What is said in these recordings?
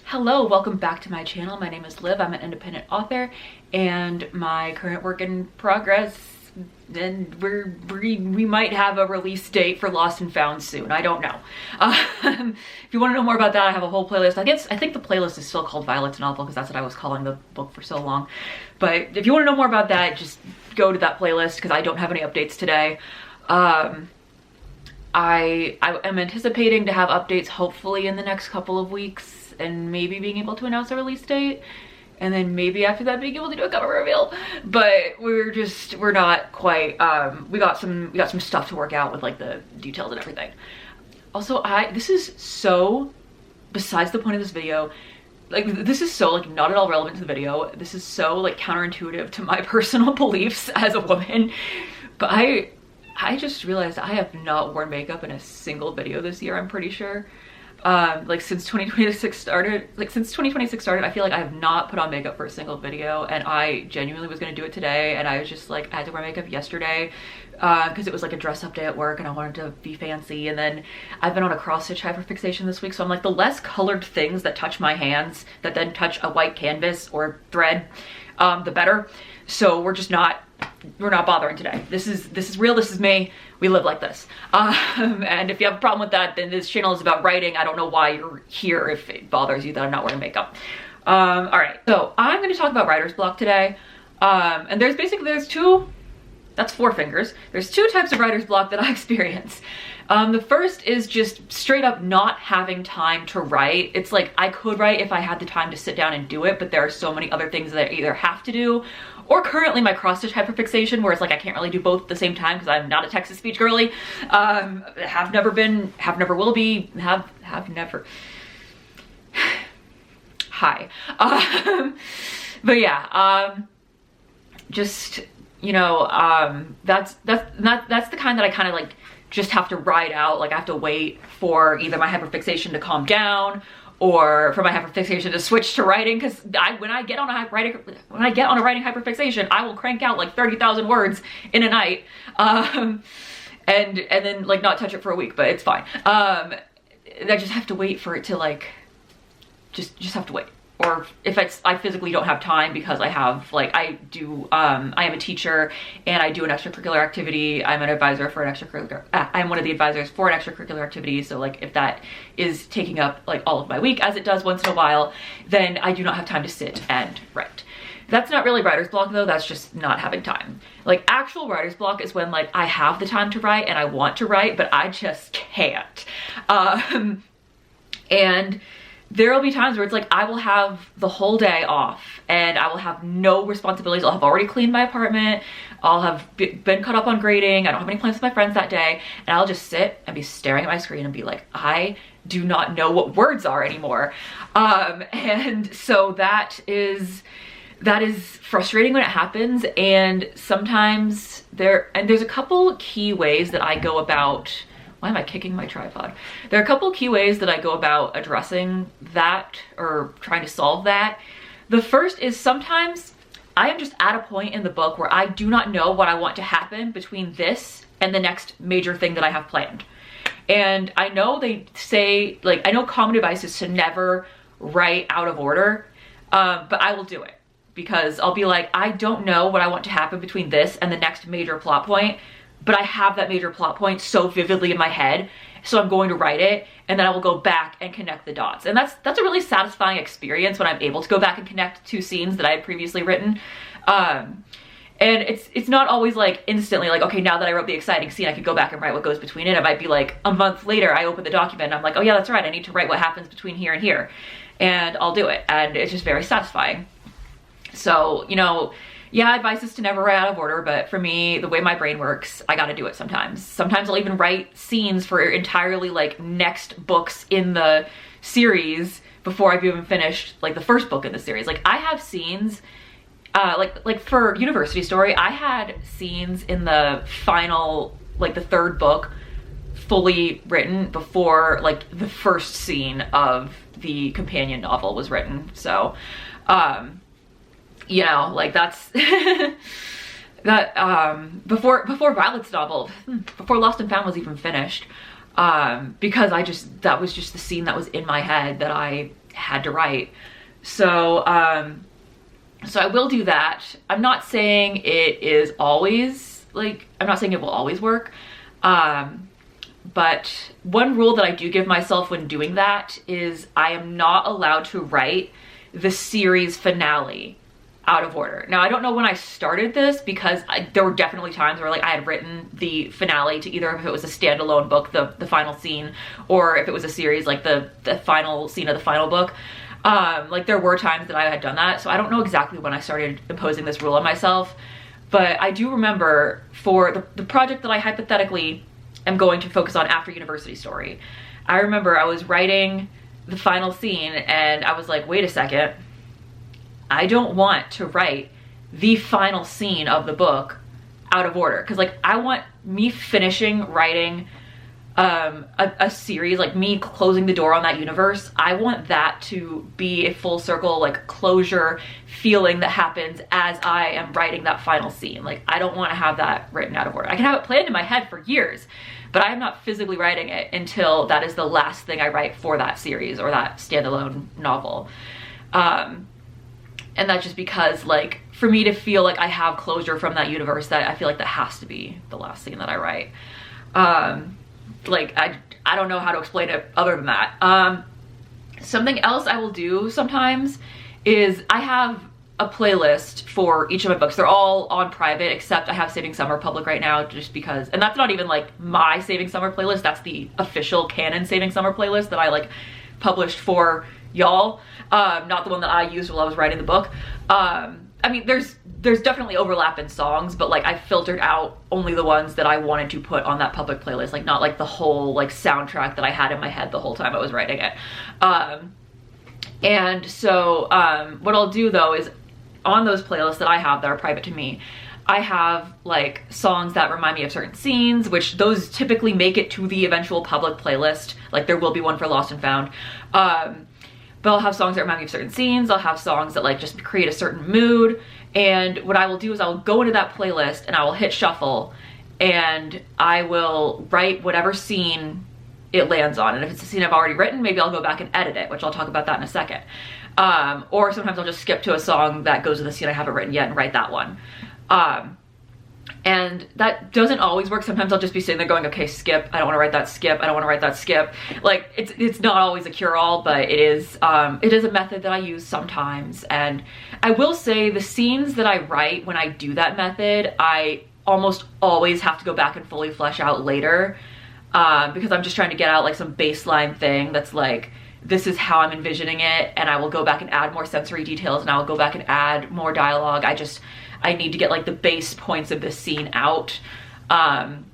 Hello, welcome back to my channel. My name is Liv. I'm an independent author, and my current work in progress, and we might have a release date for Lost and Found soon. I don't know. If you want to know more about that, I have a whole playlist. I think the playlist is still called Violet's Novel because that's what I was calling the book for so long. But if you want to know more about that, just go to that playlist because I don't have any updates today. I am anticipating to have updates hopefully in the next couple of weeks, and maybe being able to announce a release date, and then maybe after that being able to do a cover reveal. But we're not quite, we got some stuff to work out with like the details and everything. Also, this is so besides the point of this video. Like, this is so like not at all relevant to the video. This is so like counterintuitive to my personal beliefs as a woman. But I just realized I have not worn makeup in a single video this year, I'm pretty sure. Like since 2026 started, I feel like I have not put on makeup for a single video, and I genuinely was gonna do it today, and I was just like, I had to wear makeup yesterday because it was like a dress up day at work and I wanted to be fancy. And then I've been on a cross stitch hyperfixation this week, so I'm like, the less colored things that touch my hands that then touch a white canvas or thread, the better. So we're not bothering today. This is real. This is me. We live like this. And if you have a problem with that, then this channel is about writing. I don't know why you're here if it bothers you that I'm not wearing makeup. All right, so I'm going to talk about writer's block today. And there's two, that's four fingers. There's two types of writer's block that I experience. The first is just straight up not having time to write. It's like I could write if I had the time to sit down and do it, but there are so many other things that I either have to do, or currently my cross stitch hyperfixation, where it's like I can't really do both at the same time because I'm not a text to speech girly. Have never been, have never will be, have never. Hi. But yeah, just, you know, that's the kind that I kind of like just have to ride out. Like I have to wait for either my hyperfixation to calm down or for my hyperfixation to switch to writing, because when I get on a writing hyperfixation, I will crank out like 30,000 words in a night, and then like not touch it for a week, but it's fine. I just have to wait for it to like just have to wait. Or if I physically don't have time because I have like, I am a teacher and I do an extracurricular activity. I'm an advisor for an extracurricular, I'm one of the advisors for an extracurricular activity. So like if that is taking up like all of my week, as it does once in a while, then I do not have time to sit and write. That's not really writer's block though, that's just not having time. Like actual writer's block is when like I have the time to write and I want to write, but I just can't. And there will be times where it's like I will have the whole day off and I will have no responsibilities. I'll have already cleaned my apartment. I'll have been caught up on grading. I don't have any plans with my friends that day. And I'll just sit and be staring at my screen and be like, I do not know what words are anymore. And so that is frustrating when it happens. And sometimes there's a couple key ways that I go about. Why am I kicking my tripod? There are a couple key ways that I go about addressing that or trying to solve that. The first is sometimes I am just at a point in the book where I do not know what I want to happen between this and the next major thing that I have planned. And I know they say, like, I know common advice is to never write out of order, but I will do it because I'll be like, I don't know what I want to happen between this and the next major plot point, but I have that major plot point so vividly in my head, so I'm going to write it, and then I will go back and connect the dots. And that's a really satisfying experience when I'm able to go back and connect two scenes that I had previously written. And it's not always like instantly like, okay, now that I wrote the exciting scene, I could go back and write what goes between it. It might be like a month later, I open the document and I'm like, oh yeah, that's right, I need to write what happens between here and here. And I'll do it, and it's just very satisfying. So, you know, yeah, advice is to never write out of order, but for me, the way my brain works, I gotta do it sometimes. Sometimes I'll even write scenes for entirely like next books in the series before I've even finished like the first book in the series. Like I have scenes, like for University Story, I had scenes in the final, like the third book fully written before like the first scene of the companion novel was written. So, you know, like that's that before Violet's novel, before Lost and Found was even finished, because that was just the scene that was in my head that I had to write. So, so I will do that. I'm not saying it is always, like, I'm not saying it will always work. But one rule that I do give myself when doing that is I am not allowed to write the series finale out of order. Now, I don't know when I started this, because there were definitely times where like I had written the finale to either, if it was a standalone book, the final scene, or if it was a series, like the final scene of the final book. Like there were times that I had done that. So I don't know exactly when I started imposing this rule on myself, but I do remember for the project that I hypothetically am going to focus on after University Story, I remember I was writing the final scene and I was like, wait a second, I don't want to write the final scene of the book out of order. Cause like I want me finishing writing a series, like me closing the door on that universe, I want that to be a full circle, like closure feeling that happens as I am writing that final scene. Like I don't want to have that written out of order. I can have it planned in my head for years, but I am not physically writing it until that is the last thing I write for that series or that standalone novel. And that's just because, like, for me to feel like I have closure from that universe, that I feel like that has to be the last scene that I write. Like, I don't know how to explain it other than that. Something else I will do sometimes is I have a playlist for each of my books. They're all on private, except I have Saving Summer public right now, just because, and that's not even like my Saving Summer playlist, that's the official canon Saving Summer playlist that I like published for y'all, not the one that I used while I was writing the book. I mean, there's definitely overlap in songs, but like I filtered out only the ones that I wanted to put on that public playlist, like not like the whole like soundtrack that I had in my head the whole time I was writing it. And so what I'll do though is on those playlists that I have that are private to me, I have like songs that remind me of certain scenes, which those typically make it to the eventual public playlist. Like there will be one for Lost and Found. But I'll have songs that remind me of certain scenes. I'll have songs that like just create a certain mood. And what I will do is I'll go into that playlist and I will hit shuffle and I will write whatever scene it lands on. And if it's a scene I've already written, maybe I'll go back and edit it, which I'll talk about that in a second. Or sometimes I'll just skip to a song that goes with a scene I haven't written yet and write that one. And that doesn't always work. Sometimes I'll just be sitting there going, okay, skip. I don't want to write that, skip. I don't want to write that, skip. Like it's not always a cure-all, but it is a method that I use sometimes. And I will say the scenes that I write when I do that method, I almost always have to go back and fully flesh out later, because I'm just trying to get out like some baseline thing that's like, this is how I'm envisioning it, and I will go back and add more sensory details, and I will go back and add more dialogue. I need to get like the base points of this scene out. And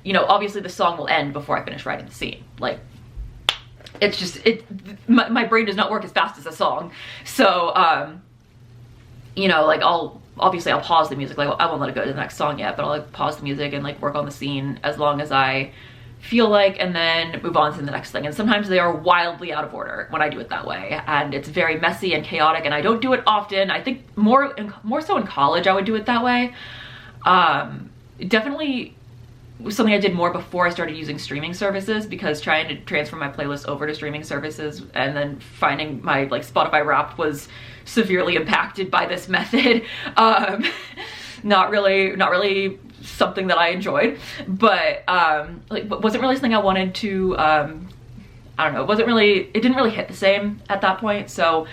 you know, obviously the song will end before I finish writing the scene. Like it's just, my brain does not work as fast as a song. So, you know, like I'll pause the music. Like I won't let it go to the next song yet, but I'll like pause the music and like work on the scene as long as I feel like, and then move on to the next thing. And sometimes they are wildly out of order when I do it that way, and it's very messy and chaotic, and I don't do it often. I think more so in college I would do it that way. Definitely was something I did more before I started using streaming services, because trying to transfer my playlist over to streaming services and then finding my like Spotify Wrapped was severely impacted by this method. Not really something that I enjoyed, but like wasn't really something I wanted to, I don't know, it didn't really hit the same at that point. So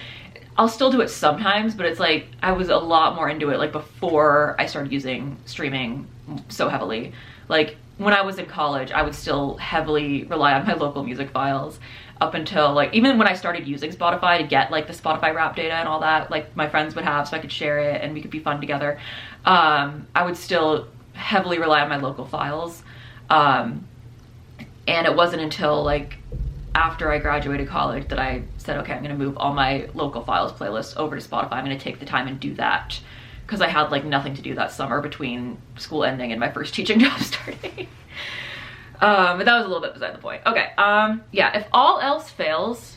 I'll still do it sometimes, but it's like I was a lot more into it like before I started using streaming so heavily. Like when I was in college, I would still heavily rely on my local music files up until like, even when I started using Spotify to get like the Spotify Wrapped data and all that, like my friends would have, so I could share it and we could be fun together. I would still heavily rely on my local files. And it wasn't until like after I graduated college that I said, okay, I'm gonna move all my local files playlists over to Spotify. I'm gonna take the time and do that, because I had like nothing to do that summer between school ending and my first teaching job starting. But that was a little bit beside the point. Okay, yeah, if all else fails,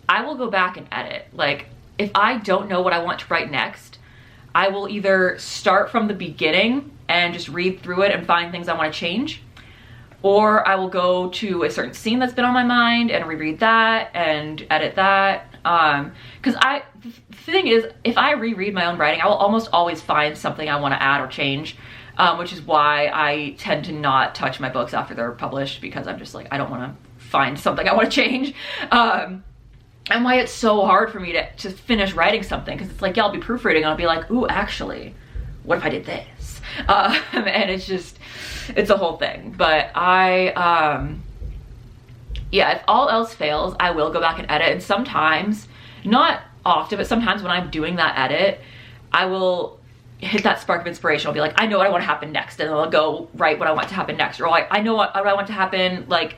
I will go back and edit. Like if I don't know what I want to write next, I will either start from the beginning and just read through it and find things I want to change, or I will go to a certain scene that's been on my mind and reread that and edit that. Because the thing is, if I reread my own writing, I will almost always find something I want to add or change, which is why I tend to not touch my books after they're published, because I'm just like, I don't want to find something I want to change. And why it's so hard for me to finish writing something, because it's like, yeah, I'll be proofreading and I'll be like, ooh, actually, what if I did this? And it's just, it's a whole thing. But yeah, if all else fails, I will go back and edit. And sometimes, not often, but sometimes when I'm doing that edit, I will hit that spark of inspiration. I'll be like, I know what I want to happen next, and then I'll go write what I want to happen next. Or I know what I want to happen, like,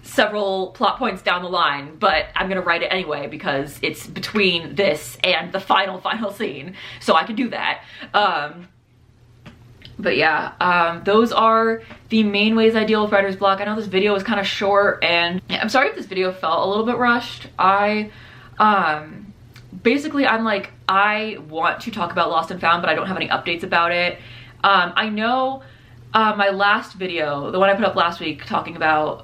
several plot points down the line, but I'm gonna write it anyway because it's between this and the final scene, so I can do that. But yeah, those are the main ways I deal with writer's block. I know this video was kind of short, and I'm sorry if this video felt a little bit rushed. Basically, I'm like, I want to talk about Lost and Found, but I don't have any updates about it. I know my last video, the one I put up last week talking about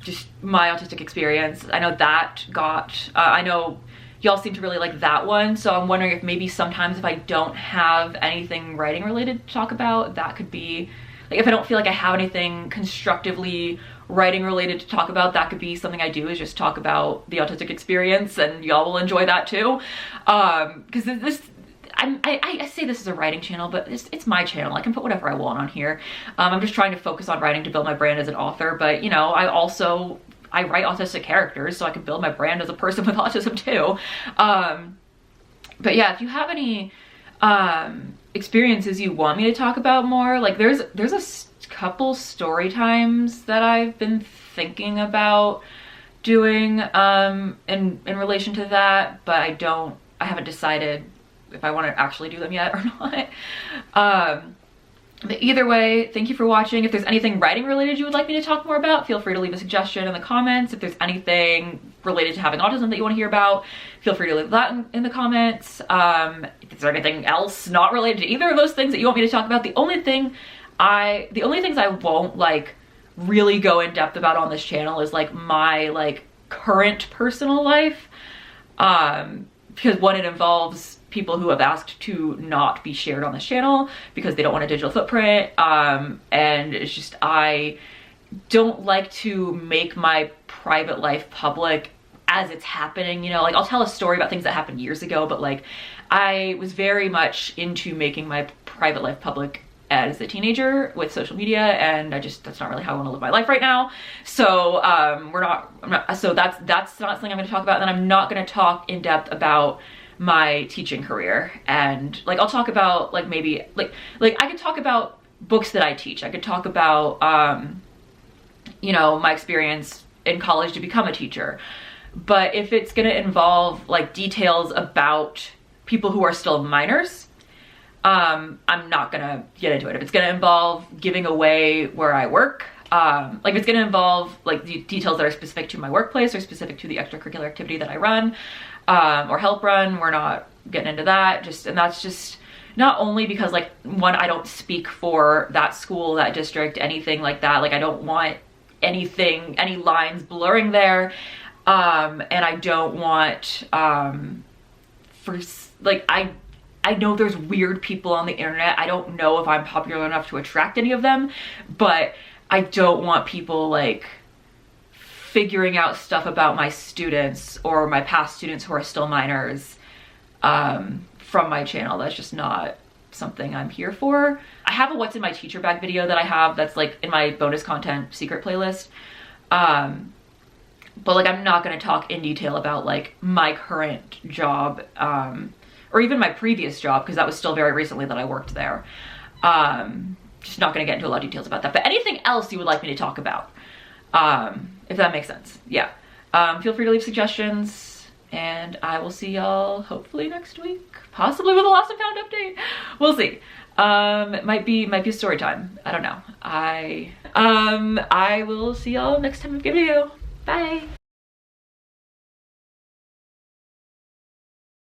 just my autistic experience, I know that got, I know y'all seem to really like that one, so I'm wondering if maybe sometimes if I don't have anything writing related to talk about, that could be, like, if I don't feel like I have anything constructively writing related to talk about, that could be something I do, is just talk about the autistic experience, and y'all will enjoy that too. Because this, I say this is a writing channel, but it's my channel. I can put whatever I want on here. I'm just trying to focus on writing to build my brand as an author, but you know, I write autistic characters, so I can build my brand as a person with autism too. But yeah, if you have any experiences you want me to talk about more, like there's a couple story times that I've been thinking about doing in relation to that, but I haven't decided if I want to actually do them yet or not. But either way, thank you for watching. If there's anything writing related you would like me to talk more about, feel free to leave a suggestion in the comments. If there's anything related to having autism that you want to hear about, feel free to leave that in the comments. Is there anything else not related to either of those things that you want me to talk about? The only things I won't like really go in depth about on this channel is like my like current personal life, because one, it involves people who have asked to not be shared on this channel because they don't want a digital footprint, and it's just, I don't like to make my private life public as it's happening, you know, like I'll tell a story about things that happened years ago, but like I was very much into making my private life public as a teenager with social media, and that's not really how I want to live my life right now. So so that's not something I'm going to talk about. And then I'm not going to talk in depth about my teaching career, and like I'll talk about like maybe like I could talk about books that I teach. I could talk about you know, my experience in college to become a teacher. But if it's going to involve like details about people who are still minors, I'm not gonna get into it. If it's gonna involve giving away where I work, like if it's gonna involve like the details that are specific to my workplace or specific to the extracurricular activity that I run, or help run, we're not getting into that. And that's just not only because like, one, I don't speak for that school, that district, anything like that. Like I don't want any lines blurring there. And I don't want, I know there's weird people on the internet. I don't know if I'm popular enough to attract any of them, but I don't want people like figuring out stuff about my students or my past students who are still minors from my channel. That's just not something I'm here for. I have a what's in my teacher bag video that I have that's like in my bonus content secret playlist. But like I'm not going to talk in detail about like my current job, or even my previous job, because that was still very recently that I worked there. Just not going to get into a lot of details about that. But anything else you would like me to talk about, if that makes sense. Yeah. Feel free to leave suggestions, and I will see y'all hopefully next week, possibly with a Lost and Found update. We'll see. It might be story time. I don't know. I will see y'all next time I give a video. Bye.